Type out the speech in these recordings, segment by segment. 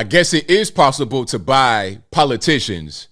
I guess it is possible to buy politicians.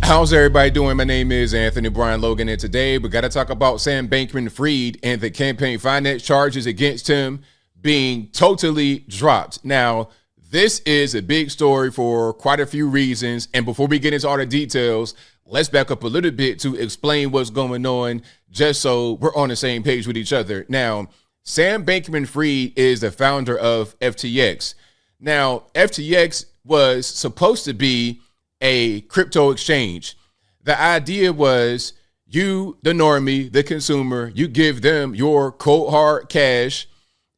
How's everybody doing? My name is Anthony Brian Logan, and today we got to talk about Sam Bankman-Fried and the campaign finance charges against him being totally dropped. Now, this is a big story for quite a few reasons, and before we get into all the details, let's back up a little bit to explain what's going on, just so we're on the same page with each other. Now, Sam Bankman-Fried is the founder of FTX. Now, FTX was supposed to be a crypto exchange. The idea was you, the normie, the consumer, you give them your cold hard cash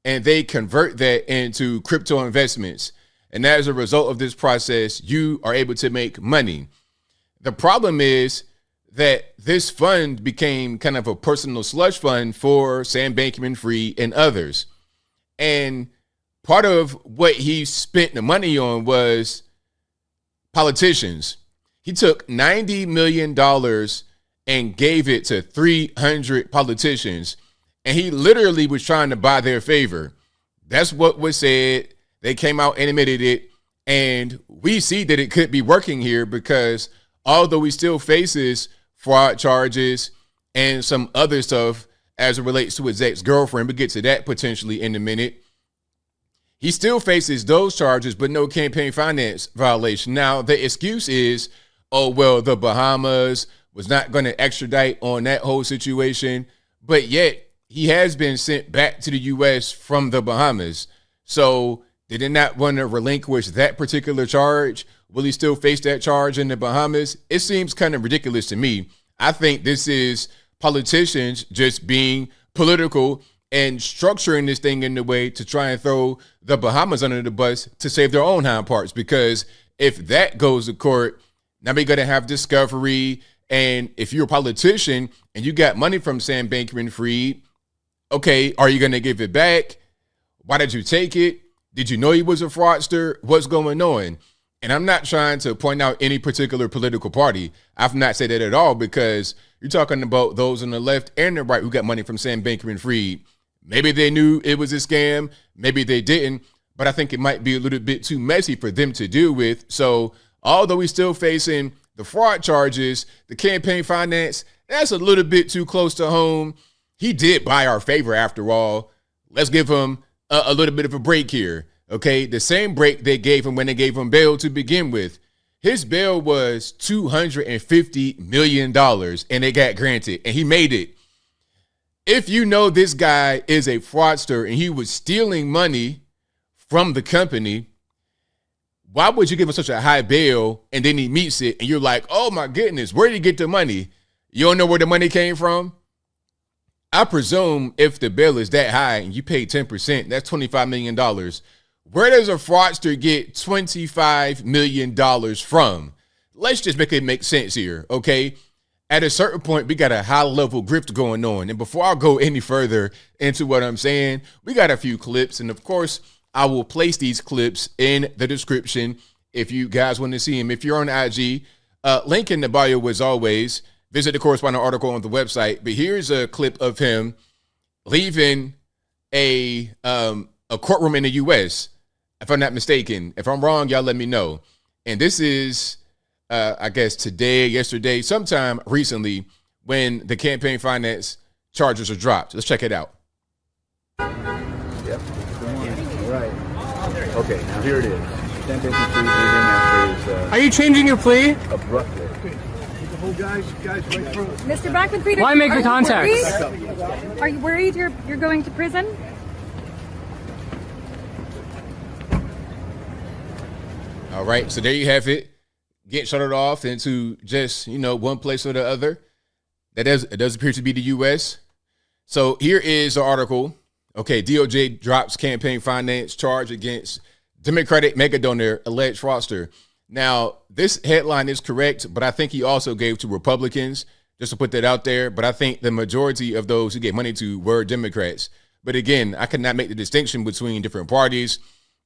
and they convert that into crypto investments. And as a result of this process, you are able to make money. The problem is that this fund became kind of a personal slush fund for Sam Bankman-Fried and others. And part of what he spent the money on was politicians. He took $90 million and gave it to 300 politicians. And he literally was trying to buy their favor. That's what was said. They came out and admitted it. And we see that it could be working here because although he still faces fraud charges and some other stuff as it relates to his ex-girlfriend, we'll get to that potentially in a minute, he still faces those charges, but no campaign finance violation. Now, the excuse is, oh, well, the Bahamas was not going to extradite on that whole situation, but yet he has been sent back to the U.S. from the Bahamas. So they did not want to relinquish that particular charge. Will he still face that charge in the Bahamas? It seems kind of ridiculous to me. I think this is politicians just being political and structuring this thing in a way to try and throw the Bahamas under the bus to save their own hind parts. Because if that goes to court, now we're going to have discovery. And if you're a politician and you got money from Sam Bankman-Fried, okay, are you going to give it back? Why did you take it? Did you know he was a fraudster? What's going on? And I'm not trying to point out any particular political party. I've not said that at all because you're talking about those on the left and the right who got money from Sam Bankman-Fried. Maybe they knew it was a scam. Maybe they didn't. But I think it might be a little bit too messy for them to deal with. So although he's still facing the fraud charges, the campaign finance, that's a little bit too close to home. He did buy our favor after all. Let's give him a little bit of a break here. Okay, the same break they gave him when they gave him bail to begin with. His bail was $250 million and it got granted and he made it. If you know this guy is a fraudster and he was stealing money from the company, why would you give him such a high bail and then he meets it and you're like, oh my goodness, where did he get the money? You don't know where the money came from? I presume if the bail is that high and you pay 10%, that's $25 million. Where does a fraudster get $25 million from? Let's just make it make sense here, okay? At a certain point, we got a high-level grift going on. And before I go any further into what I'm saying, we got a few clips. And, of course, I will place these clips in the description if you guys want to see them. If you're on IG, link in the bio as always. Visit the corresponding article on the website. But here's a clip of him leaving a courtroom in the U.S., if I'm not mistaken. If I'm wrong, y'all let me know. And this is, I guess, today, yesterday, sometime recently when the campaign finance charges are dropped. Let's check it out. Yep. Good morning. All right. Okay, now here it is. Sam Bankman-Fried leaving after his... Are you changing your plea? Abruptly. Guys, right through. Mr. Bankman-Fried, Why make the contact? Are you worried you're going to prison? All right, so there you have it. Get shuttled off into just, one place or the other. It does appear to be the U.S. So here is the article. Okay, DOJ drops campaign finance charge against Democratic mega donor, alleged fraudster. Now, this headline is correct, but I think he also gave to Republicans, just to put that out there. But I think the majority of those who gave money to were Democrats. But again, I cannot make the distinction between different parties.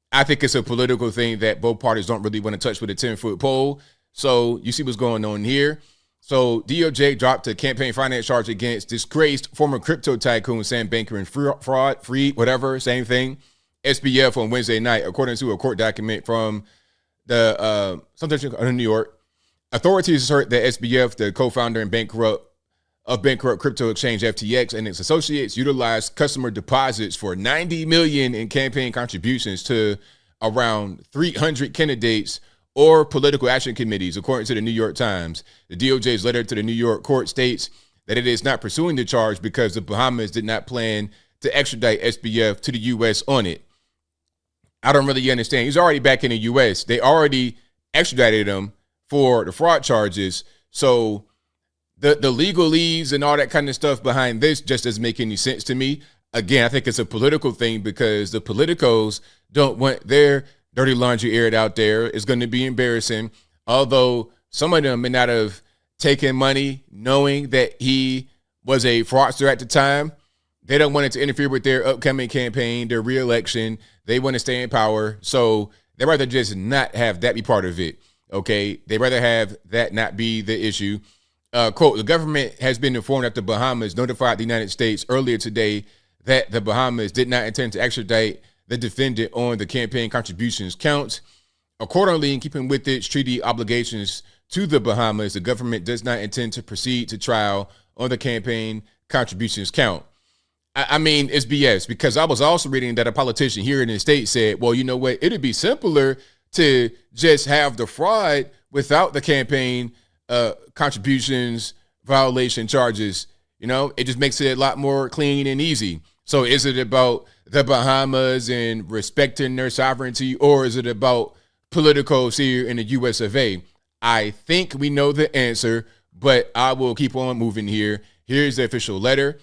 I think it's a political thing that both parties don't really want to touch with a 10-foot pole. So you see what's going on here. So DOJ dropped a campaign finance charge against disgraced former crypto tycoon Sam Bankman-Fried, whatever, same thing. SBF on Wednesday night, according to a court document from the Southern District of New York. Authorities assert that SBF, the co-founder and bankrupt crypto exchange FTX, and its associates utilized customer deposits for $90 million in campaign contributions to around 300 candidates or political action committees, according to the New York Times. The DOJ's letter to the New York court states that it is not pursuing the charge because the Bahamas did not plan to extradite SBF to the U.S. on it. I don't really understand. He's already back in the U.S. They already extradited him for the fraud charges. So the legalese and all that kind of stuff behind this just doesn't make any sense to me. Again, I think it's a political thing because the politicos don't want their dirty laundry aired out there. It's going to be embarrassing. Although some of them may not have taken money knowing that he was a fraudster at the time. They don't want it to interfere with their upcoming campaign, their reelection. They want to stay in power. So they'd rather just not have that be part of it. Okay. They'd rather have that not be the issue. Quote, the government has been informed that the Bahamas notified the United States earlier today that the Bahamas did not intend to extradite the defendant on the campaign contributions count. Accordingly, in keeping with its treaty obligations to the Bahamas, the government does not intend to proceed to trial on the campaign contributions count. I mean, it's BS because I was also reading that a politician here in the state said, well, you know what? It'd be simpler to just have the fraud without the campaign contributions violation charges. You know, it just makes it a lot more clean and easy. So is it about the Bahamas and respecting their sovereignty, or is it about politicos here in the US of A? I think we know the answer, but I will keep on moving here. Here's the official letter.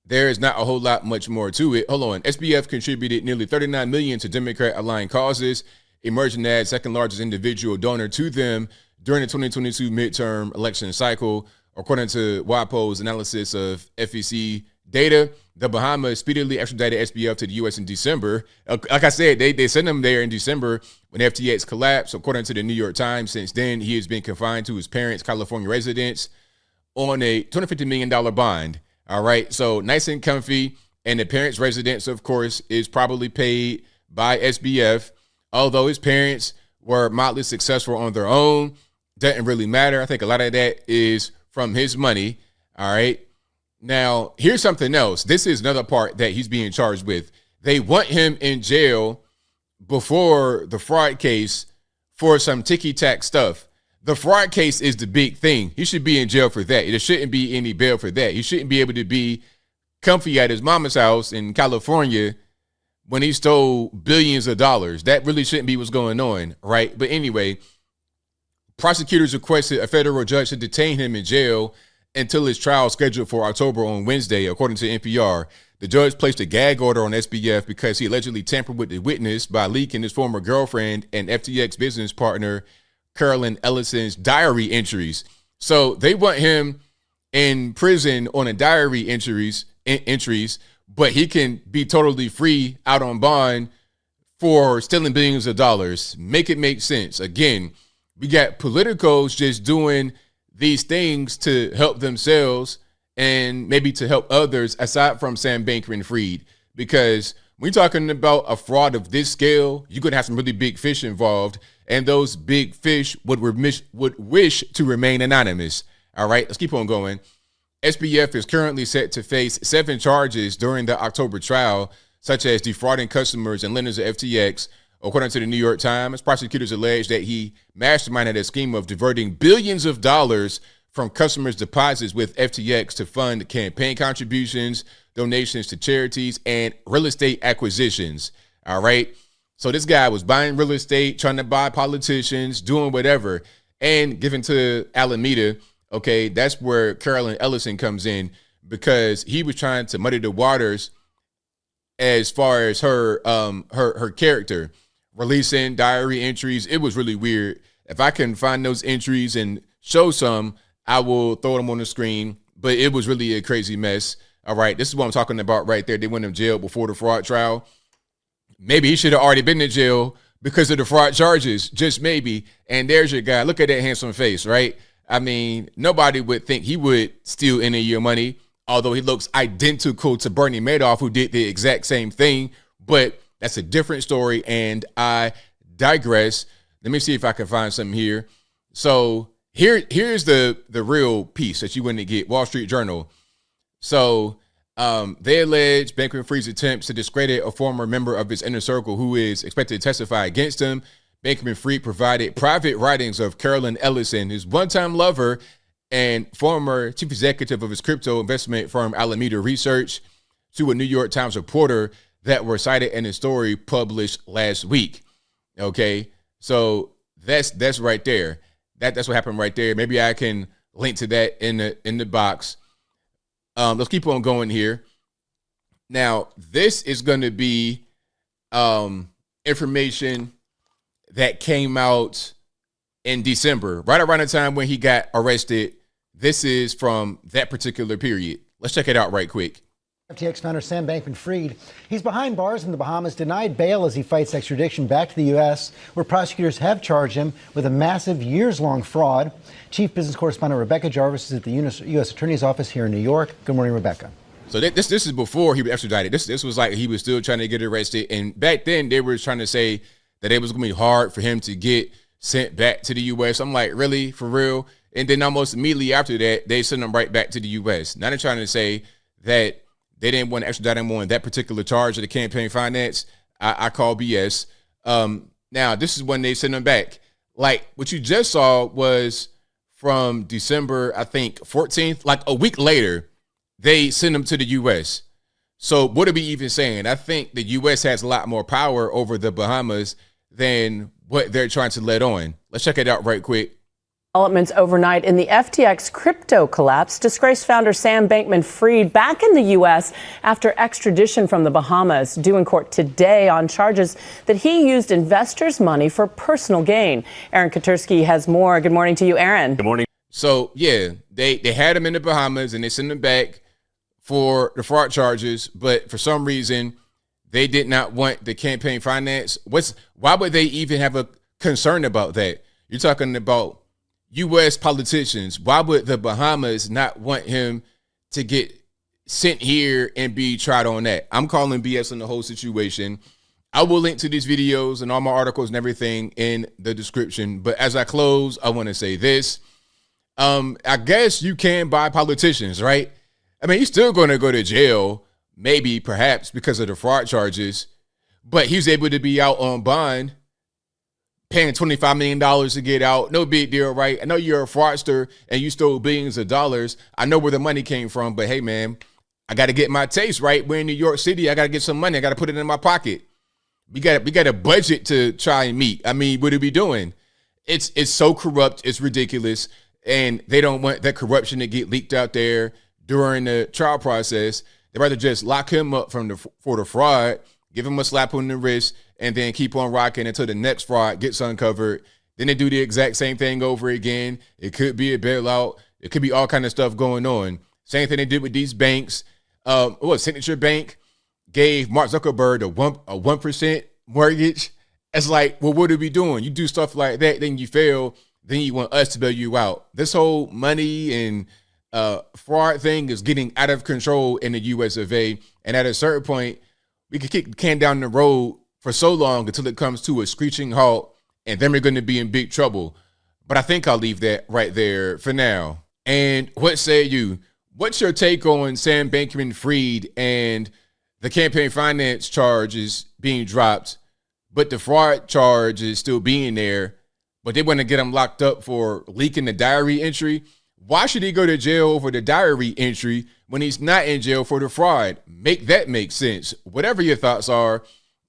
There is not a whole lot much more to it. Hold on. SBF contributed nearly $39 million to Democrat-aligned causes, emerging as second largest individual donor to them during the 2022 midterm election cycle. According to WAPO's analysis of FEC data, the Bahamas speedily extradited SBF to the U.S. in December. Like I said, they sent him there in December when FTX collapsed. According to the New York Times, since then, he has been confined to his parents' California residence on a $250 million bond. All right, so nice and comfy. And the parents' residence, of course, is probably paid by SBF. Although his parents were mildly successful on their own, doesn't really matter. I think a lot of that is from his money. All right. Now, here's something else. This is another part that he's being charged with. They want him in jail before the fraud case for some ticky-tack stuff. The fraud case is the big thing. He should be in jail for that. There shouldn't be any bail for that. He shouldn't be able to be comfy at his mama's house in California when he stole billions of dollars. That really shouldn't be what's going on, right? But anyway, prosecutors requested a federal judge to detain him in jail until his trial scheduled for October on Wednesday, according to NPR. The judge placed a gag order on SBF because he allegedly tampered with the witness by leaking his former girlfriend and FTX business partner Carolyn Ellison's diary entries. So they want him in prison on a diary entries, but he can be totally free out on bond for stealing billions of dollars. Make it make sense. Again, we got politicos just doing these things to help themselves and maybe to help others aside from Sam Bankman-Fried. Because when you're talking about a fraud of this scale, you're going to have some really big fish involved, and those big fish would wish to remain anonymous. All right, let's keep on going. SBF is currently set to face 7 charges during the October trial, such as defrauding customers and lenders of FTX. According to the New York Times, prosecutors allege that he masterminded a scheme of diverting billions of dollars from customers' deposits with FTX to fund campaign contributions, donations to charities, and real estate acquisitions. All right. So this guy was buying real estate, trying to buy politicians, doing whatever, and giving to Alameda. Okay, that's where Carolyn Ellison comes in, because he was trying to muddy the waters as far as her character, releasing diary entries. It was really weird. If I can find those entries and show some, I will throw them on the screen. But it was really a crazy mess. All right, this is what I'm talking about right there. They went in jail before the fraud trial. Maybe he should have already been in jail because of the fraud charges, just maybe. And there's your guy. Look at that handsome face, right? I mean, nobody would think he would steal any of your money, although he looks identical to Bernie Madoff, who did the exact same thing. But That's a different story, and I digress. Let me see if I can find something here. So here's the real piece that you wouldn't get. Wall Street Journal. So they allege Bankman-Fried's attempts to discredit a former member of his inner circle who is expected to testify against him. Bankman-Fried provided private writings of Carolyn Ellison, his one-time lover and former chief executive of his crypto investment firm Alameda Research, to a New York Times reporter that were cited in a story published last week. Okay, so that's right there. That's what happened right there. Maybe I can link to that in the box. Let's keep on going here. Now, this is going to be information that came out in December, right around the time when he got arrested. This is from that particular period. Let's check it out right quick. FTX founder Sam Bankman-Fried, he's behind bars in the Bahamas, denied bail as he fights extradition back to the U.S., where prosecutors have charged him with a massive years-long fraud. Chief business correspondent Rebecca Jarvis is at the U.S. Attorney's Office here in New York. Good morning, Rebecca. So this is before he was extradited. This was like he was still trying to get arrested. And back then, they were trying to say that it was going to be hard for him to get sent back to the U.S. I'm like, really? For real? And then almost immediately after that, they sent him right back to the U.S. Now they're trying to say that they didn't want to extradite him on that particular charge of the campaign finance. I call BS. Now, this is when they sent him back. Like, what you just saw was from December, I think, 14th. Like, a week later, they sent him to the U.S. So what are we even saying? I think the U.S. has a lot more power over the Bahamas than what they're trying to let on. Let's check it out right quick. Developments overnight in the FTX crypto collapse. Disgraced founder Sam Bankman-Fried back in the U.S. after extradition from the Bahamas, due in court today on charges that he used investors' money for personal gain. Aaron Katursky has more. Good morning to you, Aaron. Good morning. So, yeah, they had him in the Bahamas and they sent him back for the fraud charges, but for some reason, they did not want the campaign finance. Why would they even have a concern about that? You're talking about U.S. politicians. Why would the Bahamas not want him to get sent here and be tried on that? I'm calling BS on the whole situation. I will link to these videos and all my articles and everything in the description. But as I close, I want to say this. I guess you can buy politicians, right? I mean, he's still going to go to jail, maybe, perhaps, because of the fraud charges. But he's able to be out on bond, paying $25 million to get out. No big deal, right? I know you're a fraudster and you stole billions of dollars. I know where the money came from, but hey, man, I got to get my taste, right? We're in New York City. I got to get some money. I got to put it in my pocket. We got a budget to try and meet. I mean, what are we doing? It's so corrupt. It's ridiculous. And they don't want that corruption to get leaked out there during the trial process. They'd rather just lock him up for the fraud, give him a slap on the wrist, and then keep on rocking until the next fraud gets uncovered. Then they do the exact same thing over again. It could be a bailout. It could be all kind of stuff going on. Same thing they did with these banks. Signature Bank gave Mark Zuckerberg a 1% mortgage. It's like, well, what are we doing? You do stuff like that, then you fail, then you want us to bail you out. This whole money and fraud thing is getting out of control in the US of A. And at a certain point, we could kick the can down the road for so long until it comes to a screeching halt, and then we're going to be in big trouble. But I think I'll leave that right there for now. And what say you? What's your take on Sam Bankman-Fried and the campaign finance charges being dropped, but the fraud charge is still being there, but they want to get him locked up for leaking the diary entry? Why should he go to jail over the diary entry when he's not in jail for the fraud? Make that make sense. Whatever your thoughts are,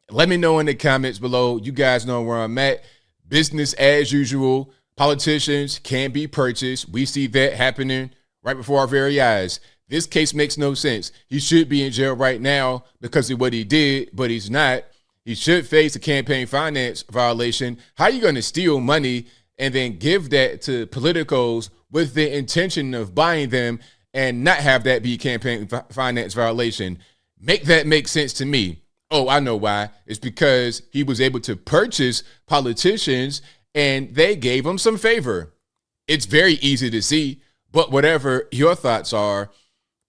let me know in the comments below. You guys know where I'm at. Business as usual. Politicians can be purchased. We see that happening right before our very eyes. This case makes no sense. He should be in jail right now because of what he did, but he's not. He should face a campaign finance violation. How are you going to steal money and then give that to politicos with the intention of buying them and not have that be campaign finance violation? Make that make sense to me. Oh, I know why. It's because he was able to purchase politicians and they gave him some favor. It's very easy to see, but whatever your thoughts are,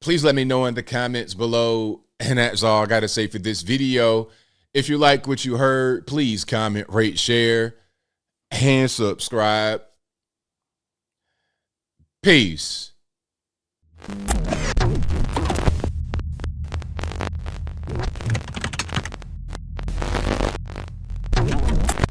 please let me know in the comments below. And that's all I got to say for this video. If you like what you heard, please comment, rate, share, and subscribe. Peace.